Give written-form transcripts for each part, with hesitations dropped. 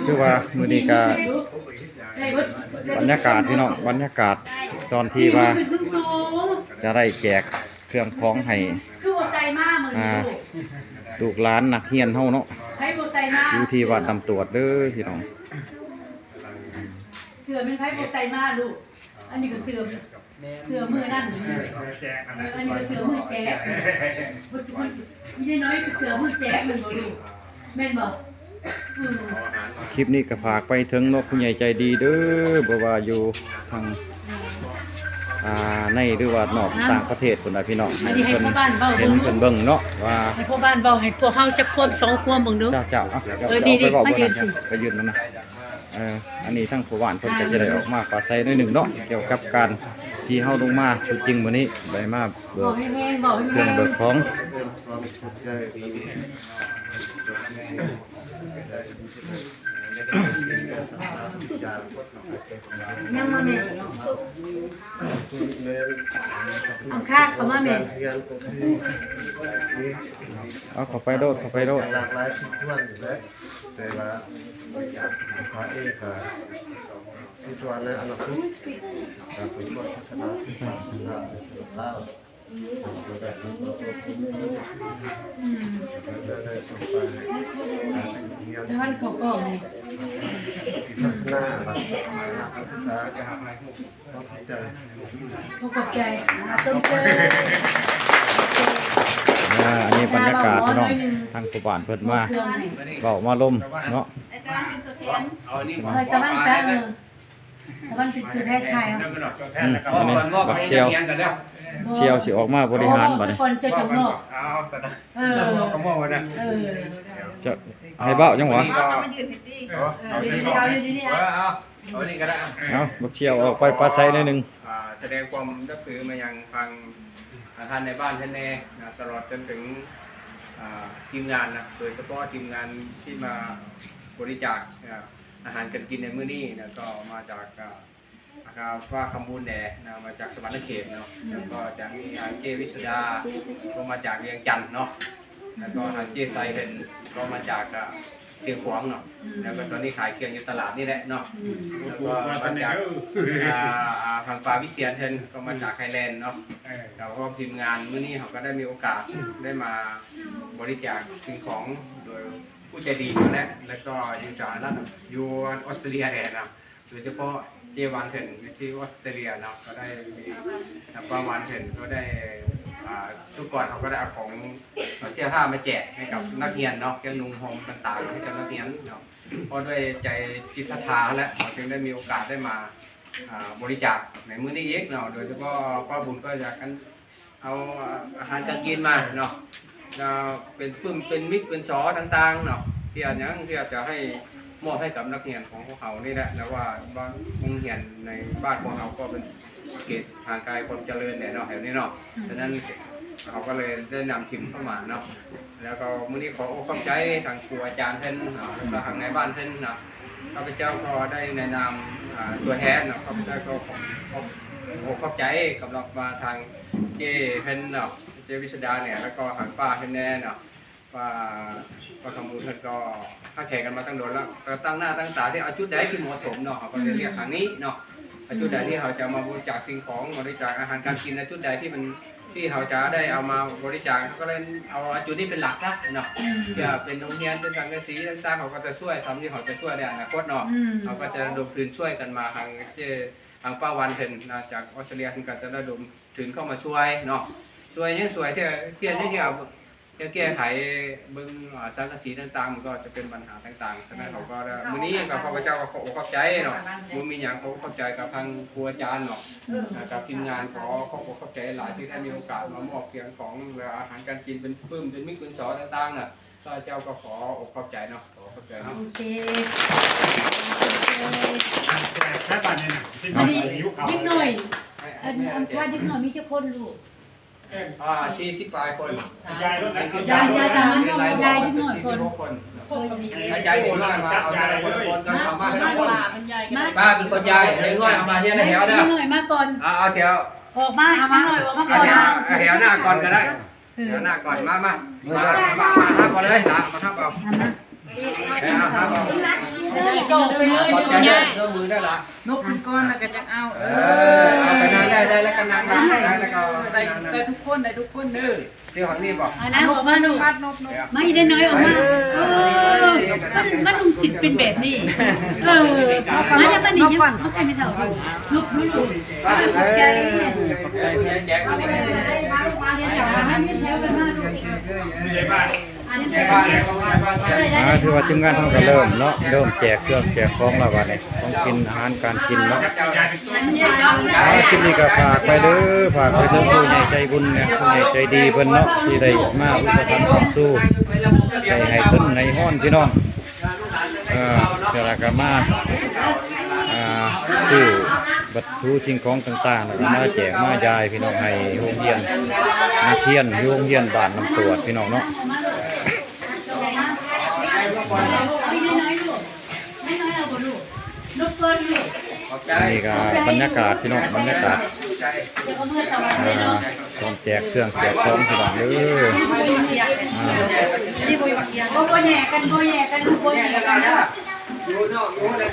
คือว่ามื้อนี้ก็บรรยากาศพี่น้องบรรยากาศตอนที่ว่าจะได้แจกเครื่องของให้ลูกหลานนักเรียนเฮาเนาะอยู่ที่วัดนำตรวจเด้อพี่น้องเสือเป็นไผ่โบไซมาลูกอันนี้ก็เสือมือนั่นอันนี้ก็เสือมือแจ๊กมีน้อยก็เสือมือแจ๊กมันบ่ลูกแม่นบ่คลิปนี้ก็ฝากไปถึงนกผู้ใหญ่ใจดีเด้อบ่ว่าอยู่ทางในหรือว่านอกต่างประเทศพุ่นน่ะพี่น้องเห็นเพิ่นเบิ่งเนาะว่าให้พ่อบ้านเว้าให้พวกเฮาจักควบ2ควบเบิ่งดูเจ้าดีๆมายืนไปยืนนั่นนะอันนี้ทั้งผู้บ้านเพิ่นก็จะได้ออกมาปราศัยหน่อยหนึ่งเนาะเกี่ยวกับการที่เฮาลงมาจริงมื้อนี้ได้มาเบิกเครื่องเบิกของยังมาแม่เอาข้าวเข้ามาแม่เอาเข้าไปโดดหลากหลายชุดท้วนอยู่แล้วแต่ละขาเองก็ที่ตัวในอนาคตจะเป็นคนพัฒนาที่ทางศาสตร์ลาวได้ต่อไปท่านเขาก็มีพัฒนาการศึกษาเข้าใจเขาขอบใจต้นเจอันนี้บรรยากาศพี่น้องทางผู้บ้านเพิ่นมาเว้ามาล่มเนาะอาจารย์เป็นตัวแทนจะบ้านช้าจะบ้านเป็นตัวแทนไทยอันนี้บักเชียวสิออกมาบริหารบัดนี้คนจะจังเนาะสนะก็มองว่าน่ะจะให้เบ้าจังหวะเอาดีๆเอานี่ก็ได้เอาบักเชียวออกไปปลาไซหน่อยนึงแสดงความนับถือมายังฟังท่านในบ้านท่านแน่ตลอดจนถึงทีมงานนะโดยเฉพาะทีมงานที่มาบริจาคอาหารกันกินในมื้อนี้นะก็มาจากว่าคำบูนแหน่มาจากสวรรค์เขตเนาะแล้วก็จะมีทางเจวิสุดาก็มาจากเวียงจันทน์เนาะแล้วก็ทางเจไซเห็นก็มาจากเสียงขวางเนาะแล้วก็ตอนนี้ขายเครื่องอยู่ตลาดนี่แหละเนาะแล้วก็มาจากทางปลาวิเชียรเห็นก็มาจากไทยแลนด์เนาะแล้วก็ทีมงานมื้อนี้เขาก็ได้มีโอกาสได้มาบริจาคสิ่งของโดยผู้ใจดีแล้วก็อยู่จากรัฐอยู่ออสเตรเลียแทนนะโดยเฉพาะเจวันเถินที่ออสเตรเลียนะก็ได้มีปาวันเถินก็ได้ชุดก่อนเขาก็ได้เอาของเสื้อผ้ามาแจกให้กับนักเรียนเนาะเครื่องนุ่งห่มต่างๆให้กับนักเรียนเนาะเพราะด้วยใจจิตศรัทธาและเราจึงได้มีโอกาสได้มาบริจาคในมื้อนี้เองเนาะโดยเฉพาะป้าบุญก็อยากกันเอาอาหารการกินมาเนาะเป็นปื้มเป็นมิตรเป็นซอต่างๆเนาะที่อาจจะให้มอบให้กับนักเรียนของพวกเขานี่แหละแล้วว่าบ้านโรงเรียนในบ้านของเราก็เป็นเกตทางกายความเจริญเนี่ยเนาะแถวนี้เนาะฉะนั้นเขาก็เลยได้นำทีมเข้ามาเนาะแล้วก็มื้อนี้ขอขอบใจทางครูอาจารย์ท่านเนาะแล้วก็ทางในบ้านท่านเนาะข้าพเจ้าก็ได้ในนามตัวแทนเนาะข้าพเจ้าก็ขอบใจกำลังมาทางเจท่านเนาะเจวิชดาเนี่ยแล้วก็ทางป้าท่านแน่เนาะว่าคำพูดท่านก็ถ้าแข่งกันมาตั้งโดนแล้วตั้งหน้าตั้งตาที่เอาจุดใดที่เหมาะสมเนาะเขาก็จะเรียกทางนี้เนาะจุดใดที่เขาจะมาบริจาคสิ่งของบริจาคอาหารการกินในจุดใดที่มันที่เขาจะได้เอามาบริจาคก็เลยเอาจุดนี้เป็นหลักซะเนาะเพื่อเป็นโรงเรียนเป็นสังกะสีต่างๆเขาก็จะช่วยซ้ำที่เขาจะช่วยในอนาคตเนาะเขาก็จะระดมทุนช่วยกันมาทางป้าวันเห็นจากออสเตรเลียก็จะระดมทุนเข้ามาช่วยเนาะช่วยยังสวยที่แก้ไขบึงสังกะสีต่างๆมันก็จะเป็นปัญหาต่างๆฉะนั้นเขาก็มื้อนี้กับข้าพเจ้าก็ขอขอบใจเนาะบ่มีหยังขอขอบใจกับทางครูอาจารย์เนาะกับทีมงานขอขอบใจหลายที่ได้มีโอกาสมามอบเกียรติของอาหารการกินเป็นปื้มเป็นมิตรเป็นสอต่างๆน่ะข้าพเจ้าก็ขอขอบใจเนาะขอขอบใจเนาะโอเคแค่ปานนี้น่ะนิดหน่อยอันค่านิดหน่อยมีเจ้าคนลูก40 ปลายคนยายนิดหน่อยคนยายนิดหน่อยมาเอายายคนละคนกันเอามาป้าเป็นคนยายเล็กน้อยเอามาเนี่ยแถวเด้อนิดหน่อยมาก่อนเอาแถวออกมานิดหน่อยออกมาก่อนแถวหน้าก่อนก็ได้ เดี๋ยวหน้าก่อนมาทับก่อนเลยหลามาทับเอาทับเอา โจกไปเลย ขอใจเด้อมือได้ละ นกมันก้อนแล้วก็จะเอา เอาไปนานได้แล้วก็นานได้แล้วก็ ได้ทุกคนได้ทุกคนเด้อ ซื้อของนี่บอก อันนั้นออกมาลูก พัดนก ไม่ได้น้อยออกมามันลุงสิทธิ์เป็นแบบนี้มันจะมันนี่ยังเขาใครไม่เท่าลูกไม่ลูกใจแจกนี่ ถือว่าทีมงานเขาก็เริ่มแจกเครื่องแจกของแล้ววันนี้ของกินอาหารการกินเนาะคลิปนี้ก็ฝากไปเด้อฝากไปถึงผู้ใหญ่ใจบุญเนี่ยผู้ใหญ่ใจดีเพิ่นเนาะที่ได้มาอุปถัมภ์ความสู้ให้ขึ้นในห้อนพี่น้องเดี๋ยวเราก็มาซื้อวัตถุสิ่งของต่างๆแล้วก็มาแจกมายายพี่น้องให้โรงเรียนนักเรียนโรงเรียนบ้านน้ำตรวจพี่น้องเนาะนี่ก็บรรยากาศพี่น้องบรรยากาศตอนแจกเครื่องแจกของพี่น้องเด้อโบแย่กันโบแย่กันโบแย่กัน อยู่นอกอยู่เลย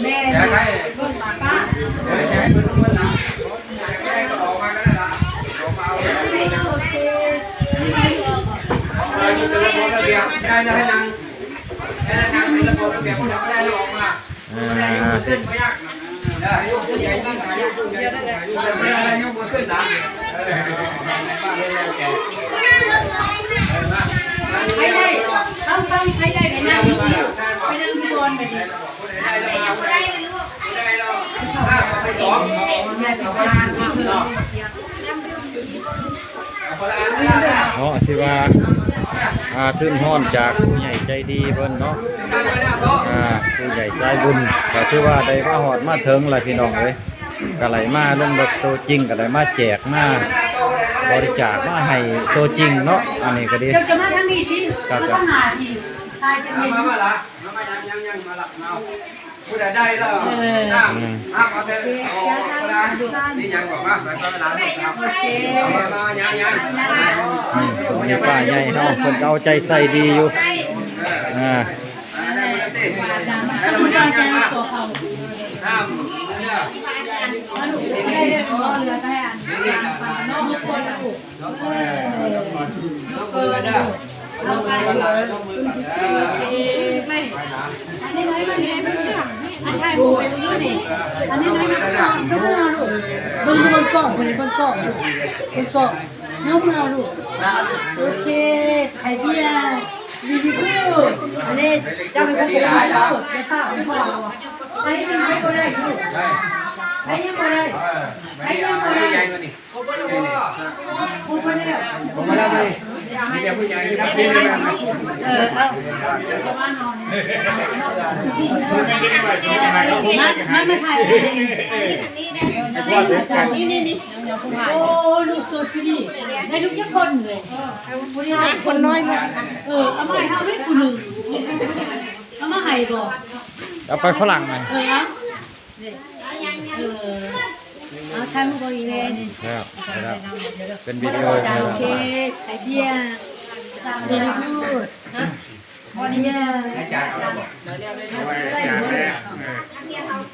แม่ แจกให้เพิ่มมาป้าแจกเพิ่มเพิ่มละแจกก็ออกมาก็ได้ละออกมาเอาเลยชุดเป็นระบบระเบียบได้แล้วให้นั่งเป็นระบบระเบียบคนได้แล้วออกมาเส้นไม่ยากได้ยกขึ้นใหญ่ขึ้นยกขึ้นใหญ่ขึ้นได้ยกมือขึ้นหลังป้าเลยแจกใครได้ต้องใครได้ไปนั่งที่บนไปดิเนาะที่ว่าขึ้นห้อนจากผู้ใหญ่ใจดีเพิ่นเนาะผู้ใหญ่ใจบุญก็ถือว่าได้มาหอดมาถึงล่ะพี่น้องเอ้ยก็ไหลมาลงแบบโตจริงก็ไหลมาแจกมาบริจาคมาให้โตจริงเนาะอันนี้ก็ดีจะมาทางนี้ที่ต้องหาที่ตายจะเห็นมาละมายังมาละเอาผู้ใดได้แล้วเอาเถอะนี่ยังบอกว่าไปก็เวลามายัง ป้าใหญ่เฮาเพิ่นเอาใจใส่ดีอยู่คุณยายจะตัวเขาไม่อันนี้น้อยมันนี่อันไทยบูไปดูนี่อันนี้น้อยมันก็มือเอาลูกเบิ่งกล่องคนนี้เบิ่งกล่องน้องมือเอาลูกโอเคไข่เจียววีดีกูอันนี้จะเป็นคนที่ได้แล้วจะชอบพ่อไอ้ยังไม่ก็ได้ลูกไอ้ยังก็ได้ไอ้ยังก็ได้ใหญ่กว่านี่ผมมาแล้วผมมาแล้วนี่มีแต่ผู้ใหญ่ที่ทำดีเลยนะเอาจะมานอนมาถ่ายนี่โอ้ลูกสุดพี่นี่ได้ลูกยักษ์คนเลยคนน้อยลูกเอามาให้เฮาได้ผู้หนึ่งเอามาให้บ่ เอาไปฝรั่งหน่อยเอาทำบ่อีแลนี่แล้วเป็นวิดีโอแล้ว โอเคไอเดียดีพูดพอดีเลย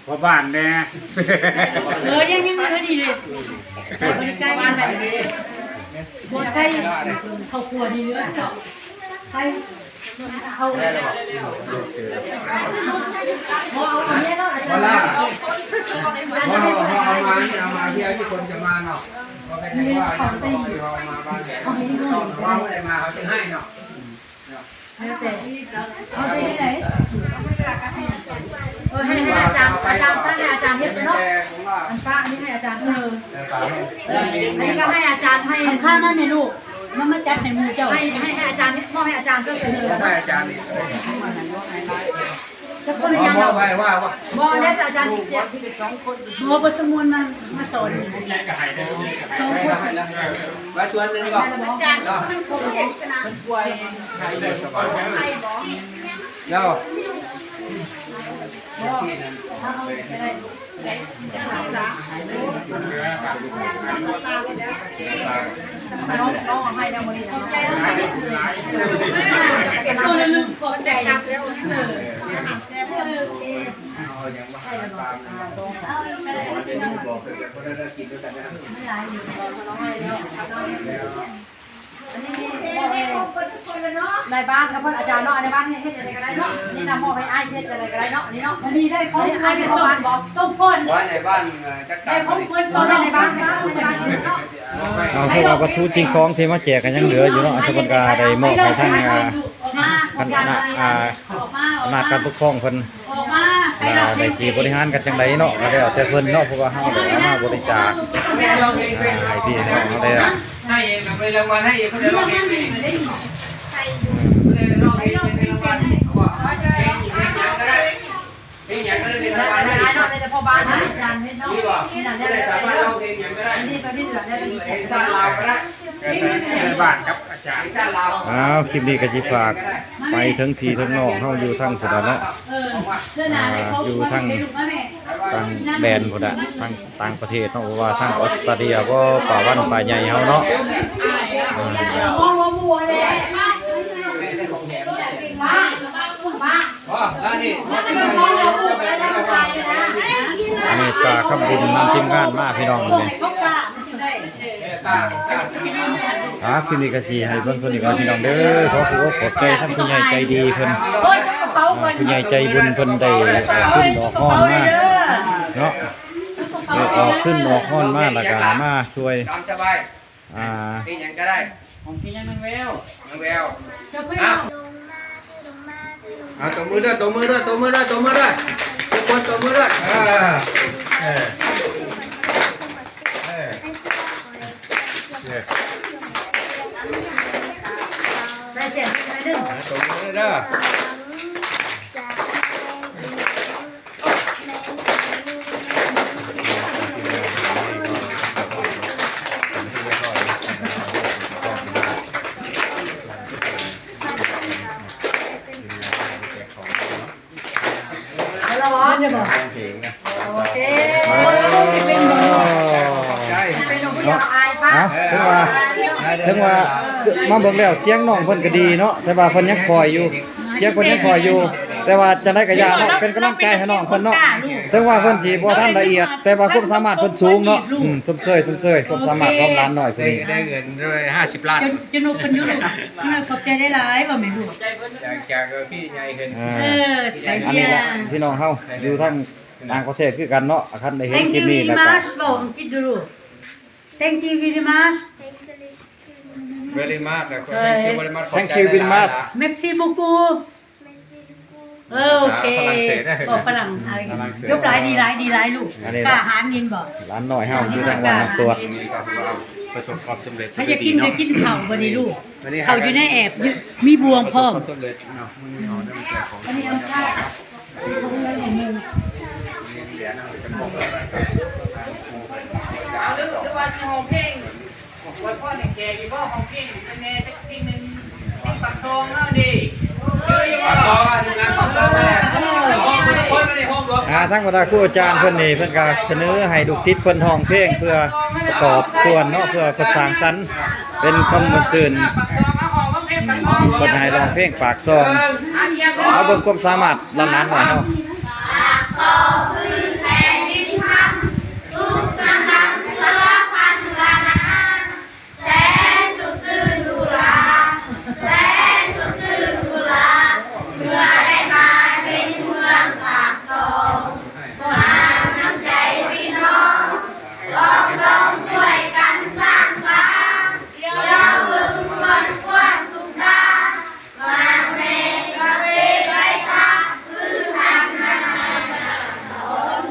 พอบ้านแน่ ยังไม่พอดีเลยบริการยังไงบดใส่ข้าวคั่วดีเลยใส่เอาเอาอันนี้ก็อาจจะ เอามาที่คนจะมาเนาะก็ไม่ใช่ว่าเรามาบ้านเราไม่ได้มาเขาจะให้เนาะ เอาไปที่ไหน ให้อาจารย์ตั้งให้อาจารย์เฮ็ดเนาะอันป้านี่ให้อาจารย์อันนี้ก็ให้อาจารย์ให้ ข้านั่นนี่ลูกมาจัดในมือเจ้า ให้อาจารย์มอบให้อาจารย์ก็เลย ให้อาจารย์นี่ จะคนยัง บอกไปว่า บ่แล้วอาจารย์เจ็บ หมอประจำวันมาสอน สองคนไว้ตัวนึงก่อนเนาะแล้ว น้องให้แล้วมื้อนี้นะ เอาเลยลืมกดใจจับแล้ว ในบ้านกับเพื่อนอาจารย์เนาะในบ้านเฮ็ดอะไรก็ได้เนาะนี่นำมอบให้อ้ายเฮ็ดอะไรก็ได้เนาะนี่เนาะ อันนี้ได้ของ อ้ายเป็นพ่อบ้านบอก ต้องฟ้อน ไว้ในบ้านจักร ได้ของเพิ่น ตอนในบ้านซะในบ้านเนาะ เอาเพราะว่าวัตถุสิ่งของที่มาแจกกันยังเหลืออยู่เนาะอันเพิ่นก็ได้มอบให้ทางคณะอำนาจการปกครองเพิ่น ออกมา ได้สิบริหารกันจังไดเนาะก็แล้วแต่เพิ่นเนาะเพราะว่าเฮาได้เอามาบริจาคให้พี่น้องเฮาได้ ให้เองไปรางวัลให้เองเขาจะร้องเพลงเองร้องเพลงเป็นรางวัลเพลงอย่างก็ได้เป็นรางวัลให้ เนาะในพ่อบ้านนะอาจารย์เฮ็ดเนาะ นี่บอกได้สามารถร้องเพลงอย่างก็ได้ นี่ไปพี่เหลือได้ดี เพลงชาติลาวก็ได้ ในบ้านครับอาจาร เพล ย์ งชาติลาว อ้าวคลิปนี้ก็สิฝากไปถึงพี่ถึงน้องเฮาอยู่ทางพุ่นเนาะ เสื้อหนาให้เขา อยู่ทาง ให้ลูกมาแม่ ทางแดนพุ่นน่ะทางต่างประเทศเนาะเพราะว่าทางออสเตรเลียบ่ป่าวันป่าใหญ่เฮาเนาะ มองมัวเลยมามา อ๋อแล้วนี่ อันนี้ก็คำบุญนำทีมงานมาพี่น้องเลย เขากล้าได้ ตาตา คลิปนี้ก็สิให้เบิ่งเพิ่นอีกว่าพี่น้องเด้อขอขอบใจท่านผู้ใหญ่ใจดีเพิ่น โอ้ยกระเป๋าเงิน ผู้ใหญ่ใจบุญเพิ่นได้ขึ้นดอกฮ้อนมาเนาะได้ออกขึ้นดอกฮ้อนมาแล้วก็มาช่วย ตามสบาย อ่า เพลงอย่างก็ได้ของพี่ยังน้องแววน้องแวว จะเพิ่น ตบมือด้วยตบมือด้วยตบมือด้วยตบมือด้วยทุกคนตบมือด้วยได้เสียงไปดึง ตบมือด้วยแล้ววะ จะบอก โอเค ใช่ เป็นของผู้ใหญ่อายป้า ถึงว่ามาเบิ่งแล้วเสียงน้องเพิ่นก็ดีเนาะแต่ว่าเพิ่นยังคอยอยู่เสียงเพิ่นยังคอยอยู่ แต่ว่าจะได้กระยาเนาะเป็นกำลังใจให้น้องเพิ่นเนาะถึงว่าเพิ่นสิบ่ทันละเอียด แต่ว่าความสามารถเพิ่นสูงเนาะสมเสยความสามารถของหลานน้อยเพิ่นนี่ ได้เงินด้วย50 ล้าน จะนุกเป็นยุโรปขอบใจได้หลายบ่แม่ลูก จากพี่ใหญ่เงิน ใจ อัน เดี นี้ ย แหละพี่น้องเฮาอยู่ทางต่างประเทศคือกันเนาะคันได้เห็น Thank คลิป you นี้ very แล้วก็ much บอกอังกฤษดูลูก Thank you very much very much thank you very much Thank you very much Merci beaucoup โอเคบอกฝรั่งอะไรยกหลายดีหลายดีหลายลูกกล้าหาญยินบอก หลานน้อยเฮาอยู่ทางวันน้ำตัว ประสบความสำเร็จ ถ้าจะกินจะกินเข่าบ่ดีลูกเข่าอยู่ในแอบมีบวงพร้อม สำเร็จเนาะมึงเอาได้มาแจกของ อันนี้เอาข้าว เอาเรื่องตัววันของเพลงวันพ่อเนี่ยแกกี่บ่ของเพลงเป็นแม่จะกินนึงที่ปักซองเนาะดิปักซองงานปักซองนั่นแหละห้องคนนี่ห้องรวม ทั้งบรรดาครูอาจารย์เพิ่นนี่เพิ่นก็เสนอให้ลูกศิษย์เพิ่นร้องเพลงเพื่อประกอบส่วนเนาะเพื่อสร้างสรรค์เป็นความบันเทิงเพิ่นให้ร้องเพลงปากซองเอาเบิ่งความสามารถหลานๆหน่อยเนาะ เ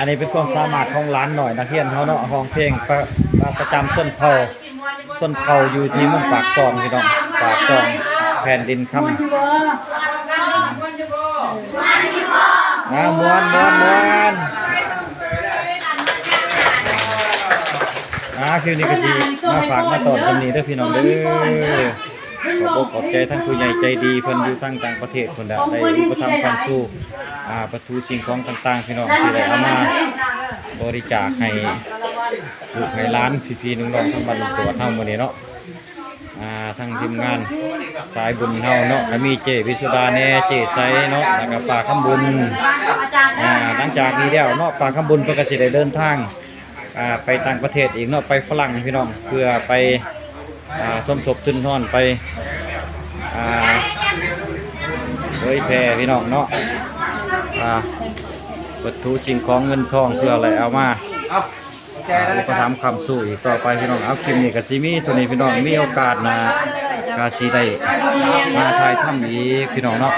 นี้เป็นความสามารถของร้านหน่อยนักเรียนเขาเนาะห้องเพลงประจำส้นเผาอยู่ที่เมืองปากซองพี่น้องปากซองแผ่นดินคำม้วนคิวนี้ก็ดีมาฝากมาตอนคนนี้เด้อพี่น้องเด้อขอบใจทั้งผู้ใหญ่ใจดีเพิ่นอยู่ต่างประเทศคนละได้อุปถัมภ์ความสู้ประตูสิ่งของต่างๆพี่น้องที่ได้เอามาบริจาคให้ลูกให้ร้านพี่ๆน้องๆทั้งบ้านตัวเฮามื้อนี้เนาะทั้งทีมงานสายบุญเฮาเนาะก็มีเจวิสุดาแน่เจไซเนาะแล้วก็ป้าคำบุญหลังจากนี้แล้วเนาะป้าคำบุญเพิ่นก็สิได้เดินทางไปต่างประเทศอีกเนาะไปฝรั่งพี่น้องเพื่อไปสมทบทุนทอนไปเผยแพร่พี่น้องเนาะวัตถุสิ่งของเงินทองเพื่ออะไรเอามาอุปถัมภ์คำสู้อีกต่อไปพี่น้องเอาคลิปนี้กับซีมี่ตัวนี้พี่น้องมีโอกาสนะกาซีได้มาถ่ายทำอีกพี่น้องเนาะ